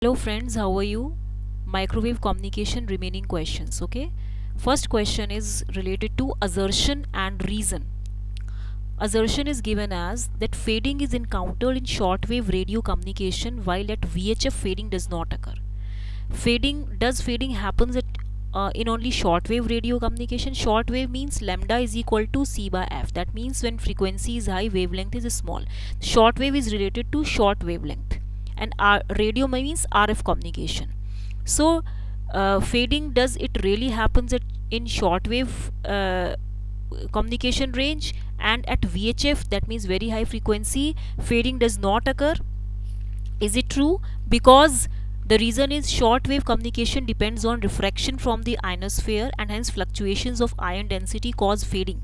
Hello friends, how are you? Microwave communication remaining questions, okay? First question is related to assertion and reason. Assertion is given as that fading is encountered in shortwave radio communication while at VHF fading does not occur. Fading happens in only shortwave radio communication. Shortwave means lambda is equal to c by f. That means when frequency is high, wavelength is small. Shortwave is related to short wavelength, and radio means RF communication. So fading, does it really happens in shortwave communication range, and at VHF, that means very high frequency, fading does not occur? Is it true? Because the reason is shortwave communication depends on refraction from the ionosphere, and hence fluctuations of ion density cause fading,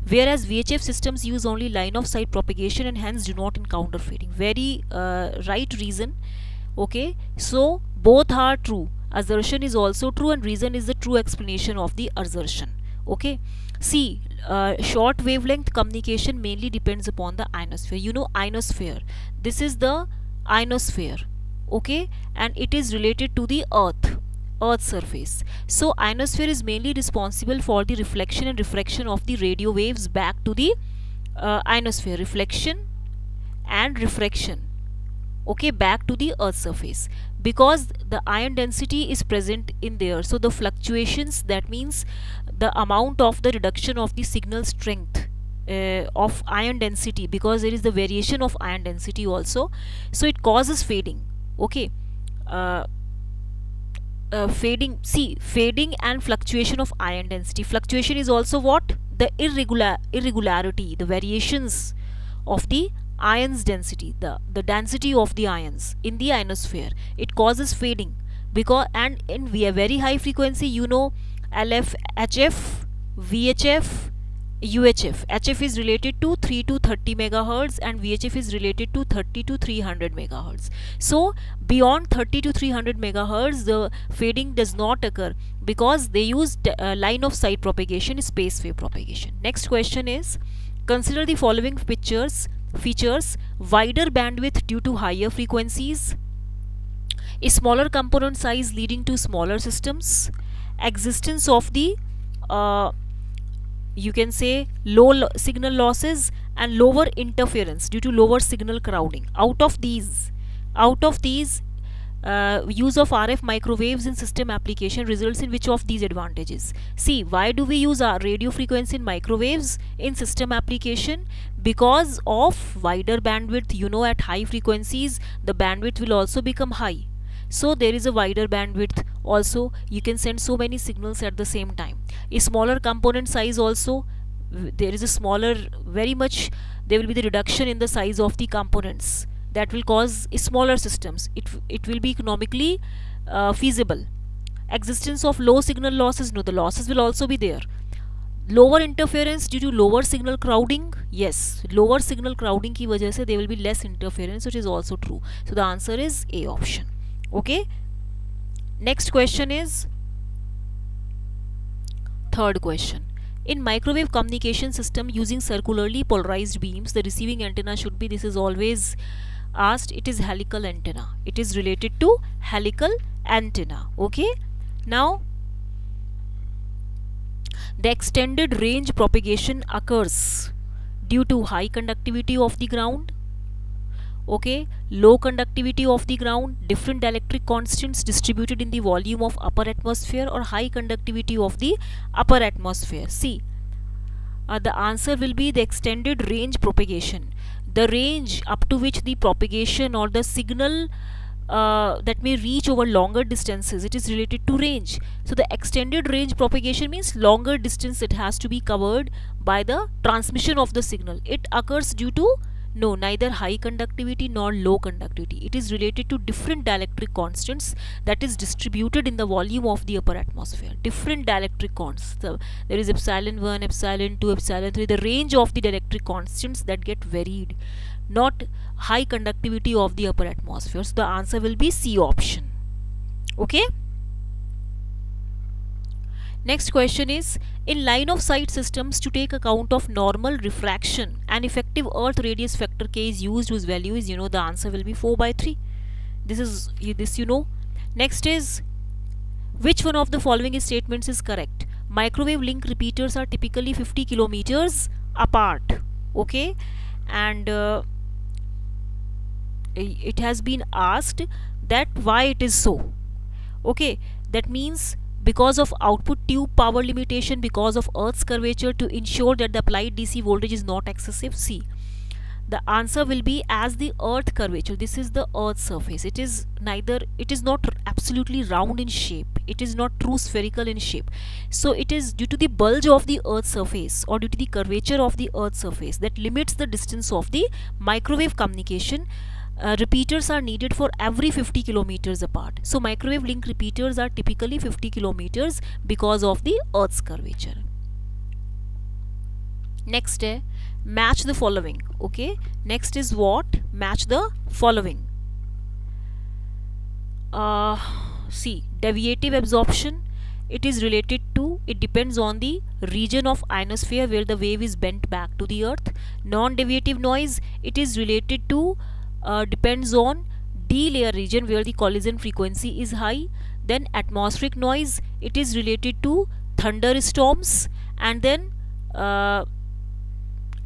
whereas VHF systems use only line of sight propagation and hence do not encounter fading. Very right reason. Okay, so both are true. Assertion is also true and reason is the true explanation of the assertion. Okay, see, short wavelength communication mainly depends upon the ionosphere. You know ionosphere, this is the ionosphere, okay, and it is related to the earth surface. So ionosphere is mainly responsible for the reflection and refraction of the radio waves back to the ionosphere, reflection and refraction, okay, back to the earth surface, because the ion density is present in there. So the fluctuations, that means the amount of the reduction of the signal strength of ion density, because there is the variation of ion density also, so it causes fading. Okay, uh, fading and fluctuation of ion density. Fluctuation is also what? The irregularity, the variations of the ions density, the density of the ions in the ionosphere. It causes fading, because and in very high frequency, you know, LF, HF, VHF, UHF. HF is related to 3 to 30 megahertz and VHF is related to 30 to 300 megahertz. So beyond 30 to 300 megahertz, the fading does not occur because they use line of sight propagation, space wave propagation. Next question is, consider the following features: wider bandwidth due to higher frequencies, a smaller component size leading to smaller systems, existence of the you can say low signal losses, and lower interference due to lower signal crowding. Out of these use of RF microwaves in system application results in which of these advantages? See, why do we use our radio frequency in microwaves in system application? Because of wider bandwidth. You know, at high frequencies the bandwidth will also become high, so there is a wider bandwidth. Also, you can send so many signals at the same time. A smaller component size also, there is a smaller, very much, there will be the reduction in the size of the components, that will cause smaller systems. It will be economically feasible. Existence of low signal losses, no, the losses will also be there. Lower interference due to lower signal crowding, yes, lower signal crowding की वजह से there will be less interference, which is also true. So the answer is A option. Okay, next question is third question. In microwave communication system using circularly polarized beams, the receiving antenna should be, this is always asked, it is helical antenna. It is related to helical antenna. Okay, now the extended range propagation occurs due to high conductivity of the ground, okay, low conductivity of the ground, different dielectric constants distributed in the volume of upper atmosphere, or high conductivity of the upper atmosphere. See, the answer will be the extended range propagation, the range up to which the propagation or the signal that may reach over longer distances, it is related to range. So the extended range propagation means longer distance it has to be covered by the transmission of the signal. It occurs due to, no, neither high conductivity nor low conductivity. It is related to different dielectric constants that is distributed in the volume of the upper atmosphere. Different dielectric constants. So there is epsilon 1, epsilon 2, epsilon 3, the range of the dielectric constants that get varied, not high conductivity of the upper atmosphere. So the answer will be C option. Okay. Next question is, in line of sight systems, to take account of normal refraction, an effective earth radius factor K is used, whose value is, you know, the answer will be 4/3. This you know. Next is, which one of the following statements is correct? Microwave link repeaters are typically 50 kilometers apart. Okay, and it has been asked that why it is so. Okay, that means because of output tube power limitation, because of Earth's curvature, to ensure that the applied DC voltage is not excessive. See, the answer will be as the Earth curvature. This is the Earth surface. It is not absolutely round in shape. It is not true spherical in shape. So it is due to the bulge of the Earth surface, or due to the curvature of the Earth surface, that limits the distance of the microwave communication. Repeaters are needed for every 50 kilometers apart. So microwave link repeaters are typically 50 kilometers because of the Earth's curvature. Next, match the following. Okay, next is what? Match the following. See, deviative absorption, it is related to, it depends on the region of ionosphere where the wave is bent back to the Earth. Non-deviative noise, it is related to, depends on D layer region where the collision frequency is high. Then atmospheric noise, it is related to thunderstorms. And then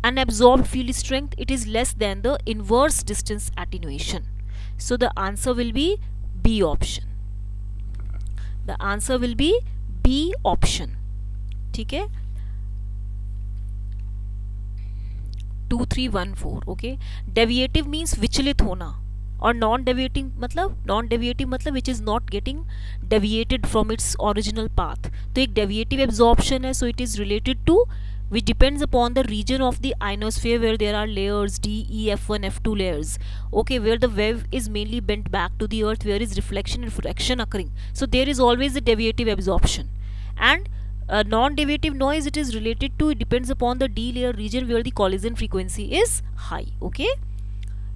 unabsorbed field strength, it is less than the inverse distance attenuation. So the answer will be B option. The answer will be B option. ठीक है, 2314. Okay, deviative means विचलित होना, और non-deviating मतलब which is not getting deviated from its original path. तो एक deviative absorption है, so it is related to, which depends upon the region of the ionosphere where there are layers D, E, F1, F2 layers. Okay, where the wave is mainly bent back to the Earth, where is reflection and refraction occurring. So there is always a deviative absorption. And non-deviative noise, it is related to, it depends upon the D layer region where the collision frequency is high. Okay,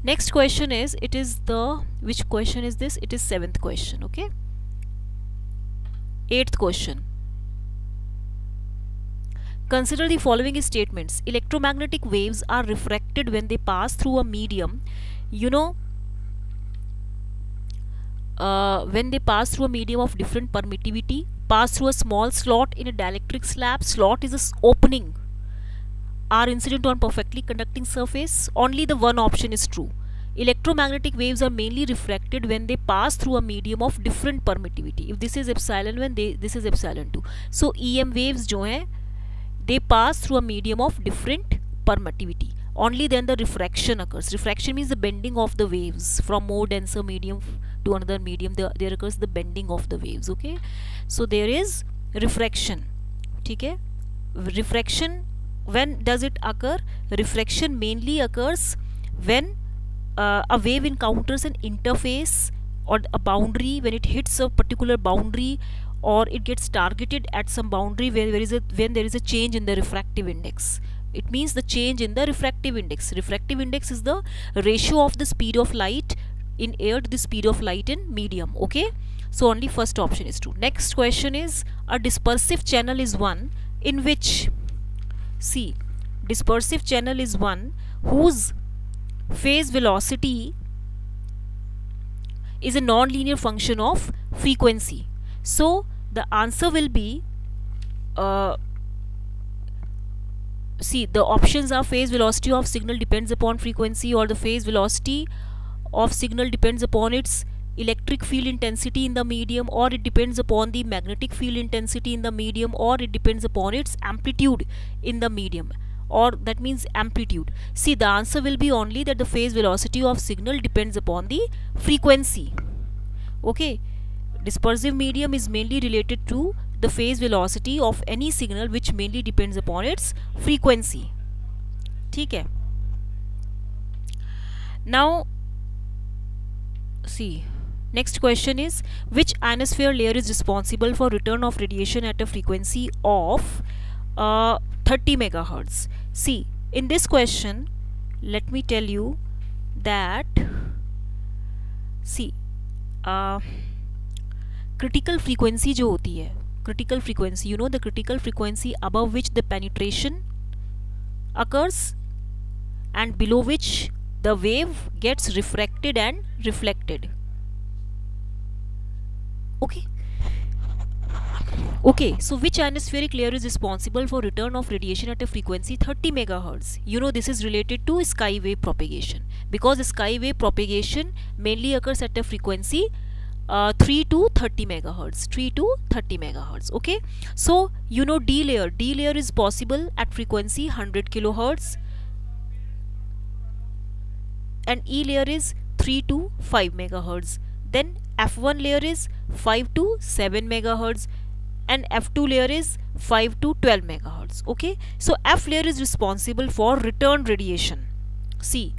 next question is, it is the, which question is this? It is 7th question. Okay, 8th question. Consider the following statements. Electromagnetic waves are refracted when they pass through a medium. You know, when they pass through a medium of different permittivity, pass through a small slot in a dielectric slab. Slot is a opening, are incident on perfectly conducting surface. Only the one option is true. Electromagnetic waves are mainly refracted when they pass through a medium of different permittivity. If this is epsilon 1, this is epsilon 2. So EM waves जो हैं, they pass through a medium of different permittivity. Only then the refraction occurs. Refraction means the bending of the waves from more denser medium to another medium. There occurs the bending of the waves. Okay, so there is refraction. ठीक है, refraction, when does it occur? Refraction mainly occurs when a wave encounters an interface or a boundary, when it hits a particular boundary, or it gets targeted at some boundary when there is a change in the refractive index. It means the change in the refractive index. Refractive index is the ratio of the speed of light in air to the speed of light in medium. Okay, so only first option is true. Next question is, a dispersive channel is one in which, see, dispersive channel is one whose phase velocity is a non-linear function of frequency. So the answer will be, see, the options are phase velocity of signal depends upon frequency, or the phase velocity of signal depends upon its electric field intensity in the medium, or it depends upon the magnetic field intensity in the medium, or it depends upon its amplitude in the medium, or that means amplitude. See, the answer will be only that the phase velocity of signal depends upon the frequency. Okay, dispersive medium is mainly related to the phase velocity of any signal, which mainly depends upon its frequency. ठीक है. Now see, next question is, which ionosphere layer is responsible for return of radiation at a frequency of 30 megahertz? See, in this question, let me tell you that, see, critical frequency जो होती है, critical frequency, you know the critical frequency above which the penetration occurs and below which the wave gets refracted and reflected. Okay. Okay, so which ionospheric layer is responsible for return of radiation at a frequency 30 megahertz? You know, this is related to skywave propagation, because skywave propagation mainly occurs at a frequency 3 to 30 megahertz. 3 to 30 megahertz. Okay, so you know D layer is possible at frequency 100 kilohertz, and E layer is 3 to 5 megahertz. Then F1 layer is 5 to 7 megahertz, and F2 layer is 5 to 12 megahertz. Okay, so F layer is responsible for return radiation. See,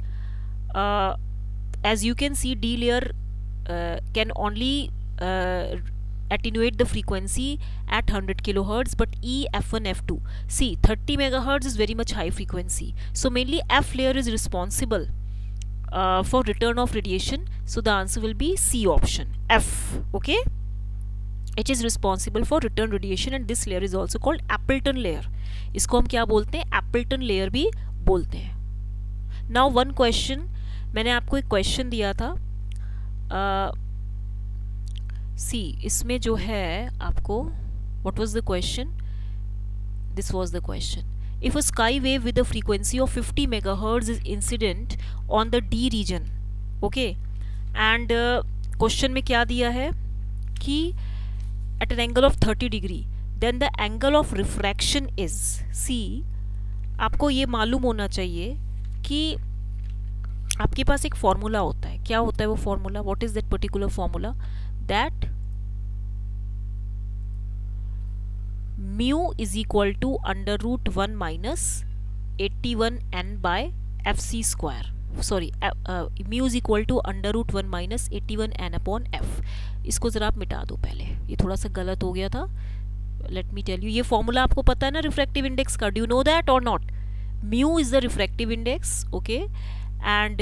as you can see, D layer can only attenuate the frequency at 100 kilohertz, but E, F1, F2, see 30 megahertz is very much high frequency, so mainly F layer is responsible for return of radiation. So the answer will be C option, F. Okay, it is responsible for return radiation, and this layer is also called Appleton layer. इसको हम क्या बोलते हैं? Appleton layer भी बोलते हैं. Now one question, मैंने आपको एक क्वेश्चन दिया था. See, इसमें जो है आपको, what was the question? This was the question. If a sky wave with a frequency of 50 megahertz is incident on the D region, okay, and question में क्या दिया है कि at an angle of 30 degree, then the angle of refraction is, see, आपको ये मालूम होना चाहिए कि आपके पास एक फॉर्मूला होता है. क्या होता है वो formula? What is that particular formula? That mu is equal to under root 1 minus 81n by F C square. Sorry, mu is equal to under root 1 minus 81n upon F. इसको ज़रा आप मिटा दो पहले, ये थोड़ा सा गलत हो गया था. लेट मी टेल यू, ये फॉर्मूला आपको पता है ना रिफ्रैक्टिव इंडेक्स का? डू यू नो दैट और not? Mu is the refractive index, okay, and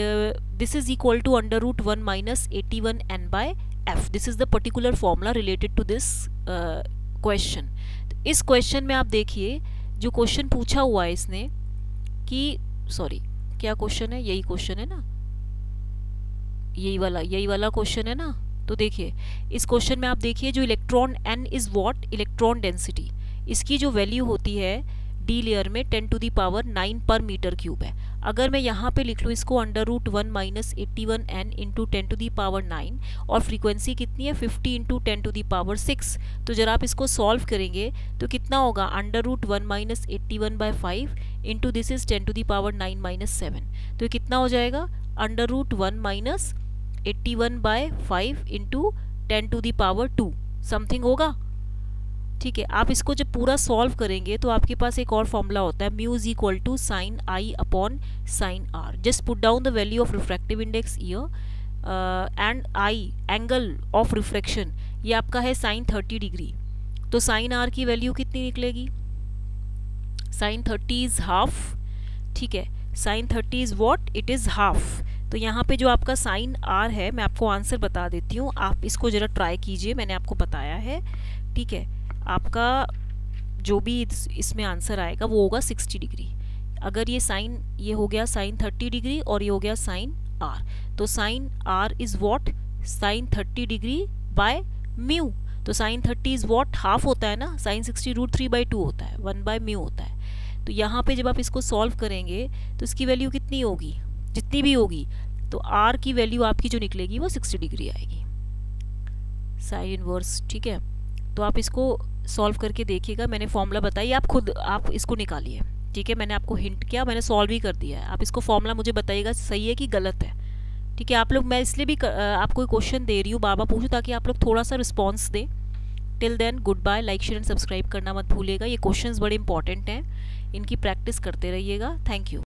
this is equal to under root 1 minus 81n by f. This is the particular formula related to this question. इस question में आप देखिए, जो question पूछा हुआ है इसने कि, सॉरी, क्या क्वेश्चन है? यही क्वेश्चन है ना, यही वाला क्वेश्चन है ना. तो देखिए इस क्वेश्चन में आप देखिए, जो electron n is what? Electron density. इसकी जो वैल्यू होती है डी लेयर में 10 टू दी पावर 9 पर मीटर क्यूब है. अगर मैं यहाँ पे लिख लूँ इसको under root 1 minus 81n into 10 to the power 9, और फ्रीक्वेंसी कितनी है? 50 इंटू 10 टू दी पावर 6. तो जरा आप इसको सॉल्व करेंगे तो कितना होगा? Under root 1 minus 81 by 5 into this is 10 to the power 9 minus 7. तो ये कितना हो जाएगा? Under root 1 minus 81 by 5 into 10 to the power 2 something होगा. ठीक है, आप इसको जब पूरा सॉल्व करेंगे तो आपके पास एक और फॉर्मूला होता है, mu is equal to sine i upon sine r. Just put down the value of refractive index here and i angle of refraction, ये आपका है साइन 30 डिग्री. तो साइन आर की वैल्यू कितनी निकलेगी? Sine 30 is half. ठीक है, sine 30 is what? It is half. तो यहाँ पे जो आपका साइन आर है, मैं आपको आंसर बता देती हूँ, आप इसको जरा ट्राई कीजिए, मैंने आपको बताया है. ठीक है, आपका जो भी इसमें आंसर आएगा वो होगा 60 डिग्री. अगर ये हो गया साइन 30 डिग्री और ये हो गया साइन आर, तो sine r is what? Sine 30 degree by mu. तो साइन 30 इज व्हाट? हाफ होता है ना. साइन 60 रूट 3/2 होता है, 1 बाय म्यू होता है. तो यहाँ पे जब आप इसको सॉल्व करेंगे तो इसकी वैल्यू कितनी होगी? जितनी भी होगी, तो आर की वैल्यू आपकी जो निकलेगी वो 60 डिग्री आएगी, साइन इनवर्स. ठीक है, तो आप इसको सॉल्व करके देखिएगा. मैंने फॉर्मूला बताई, आप इसको निकालिए. ठीक है, मैंने आपको हिंट किया, मैंने सॉल्व ही कर दिया है. आप इसको फॉर्मूला मुझे बताइएगा सही है कि गलत है. ठीक है, आप लोग, मैं इसलिए भी आपको क्वेश्चन दे रही हूँ, बाबा पूछूँ, ताकि आप लोग थोड़ा सा रिस्पॉन्स दें. Till then good bye. Like share and subscribe करना मत भूलिएगा. ये क्वेश्चंस बड़े इंपॉर्टेंट हैं, इनकी प्रैक्टिस करते रहिएगा. Thank you.